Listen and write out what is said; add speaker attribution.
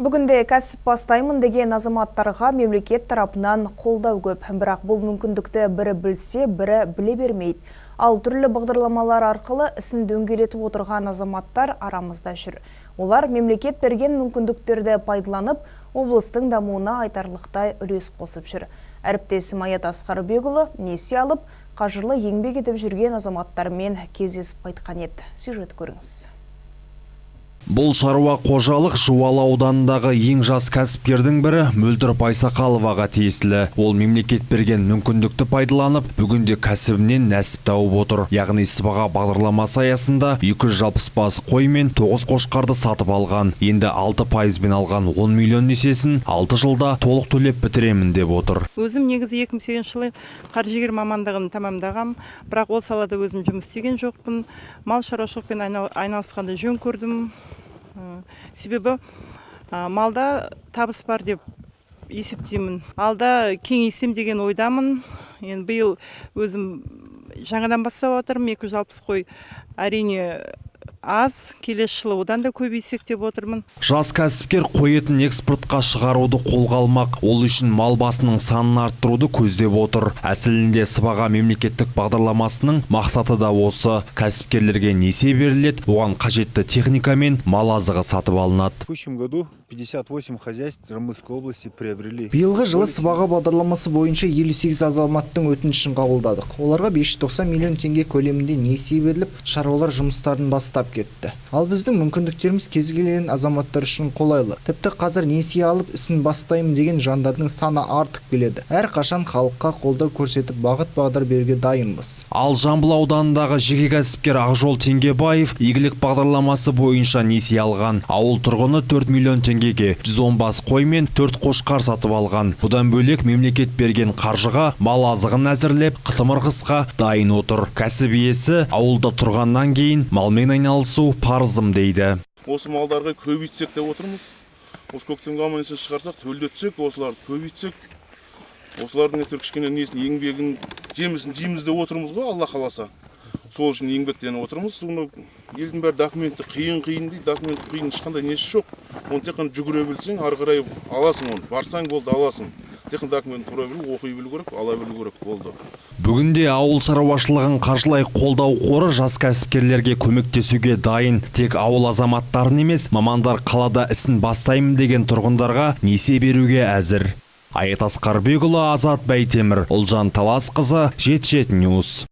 Speaker 1: Бүгінде кәсіп бастаймын деген азаматтарға мемлекет тарапынан қолдау көп. Бірақ бұл мүмкіндікті бірі білсе, бірі біле бермейді. Ал түрлі бағдарламалар арқылы ісін дөңгелетіп отырған азаматтар арамызда жүр. Олар мемлекет берген мүмкіндіктерді пайдаланып, облыстың дамуына айтарлықтай үлес қосып жүр. Әріптесім Аят Асқарбекұлы несие алып, қажырлы еңбек етіп жүрген азаматтармен кездесіп қайтқан еді. Сюжет көріңіз.
Speaker 2: Бұл шаруа қожалық Жуалы ауданындағы ең жас кәсіпкердің бірі Мөлдір Байсақаловаға тиесілі. Ол мемлекет берген мүмкіндікті пайдаланып, бүгінде кәсібінен нәсіп тауып отыр. Яғни сыбаға бағдарламасы аясында 260 бас қой мен 9 қошқарды сатып алған. Енді 6%-бен алған 10 миллион несиесін 6 жылда толық төлеп бітіремін деп отыр.
Speaker 3: Өзім негізі 2008 жылы қаржыгер мамандығын тамамдағам, бірақ ол салада өзім жұмыс істеген жоқпын. Мал шаруашылықпен айналысқанды жөн көрдім. Себебі малда табыс бар деп есептеймін. Алда кеңейсем деген ойдамын. Енді биыл өзім жаңадан бастап отырмын. 260 қой әрине аз, келесі жылы одан да көбейсек деп отырмын.
Speaker 2: Жас кәсіпкер қой етін экспортқа шығаруды қолға алмақ. Ол үшін мал басының санын арттыруды көздеп отыр. Әсілінде сыбаға мемлекеттік бағдарламасының мақсаты да осы. Кәсіпкерлерге несие беріледі, оған қажетті техника мен мал азығы сатып алынады.
Speaker 4: В текущем году 58 хозяйств Жамбылской области приобрели.
Speaker 5: Биылғы жылы сыбаға бағдарламасы бойынша 58 азаматтың өтінішін қабылдадық. Оларға 590 миллион теңге көлемінде несие беріліп, шаруалар жұмыстарын бастап кетті. Ал біздің мүмкіндіктеріміз кез келген азаматтар үшін қолайлы. Тіпті қазір несие алып ісін бастаймын деген жандардың саны артып келеді. Әр қашан халыққа қолдау көрсетіп, бағыт-бағдар беруге дайынбыз.
Speaker 2: Ал Жамбыл ауданындағы жеке кәсіпкер Ақжол Теңгебаев игілік бағдарламасы бойынша несие алған. Ауыл тұрғыны 4 миллион теңгеге 110 бас қой мен 4 қошқар сатып алған. Бұдан бөлек мемлекет берген қаржыға мал азығын әзірлеп, қытымыр-қысқа дайын отыр. Кәсіп иесі ауылда тұрғаннан кейін малмен айналысу парызым дейді.
Speaker 6: Осы малдарға көбейтсек деп отырмыз. Осы көктемгі аман-есен шығарсақ, төлдетсек, осыларды көбейтсек, осылардың кішкене несін еңбегін жемісін жейміз деп отырмыз ғой, Алла қаласа. Сол үшін еңбектеніп отырмыз. Соны елдің бәрі документі қиын дейді, документ қиын ешқандай несі жоқ. Оны тек қана жүгіре білсең, ары қарай аласың оны. Барсаң болды, аласың. Тек қана документ тұра білу, оқи білу керек, ала білу керек болды.
Speaker 2: Бүгінде ауыл шаруашылығын қаржылай қолдау қоры жас кәсіпкерлерге көмектесуге дайын. Тек ауыл азаматтарын емес, мамандар қалада ісін бастаймын деген тұрғындарға несие беруге әзір. Аят Асқарбекұлы, Азат Байтемір, Ұлжан Таласқызы, Жеті Ньюс.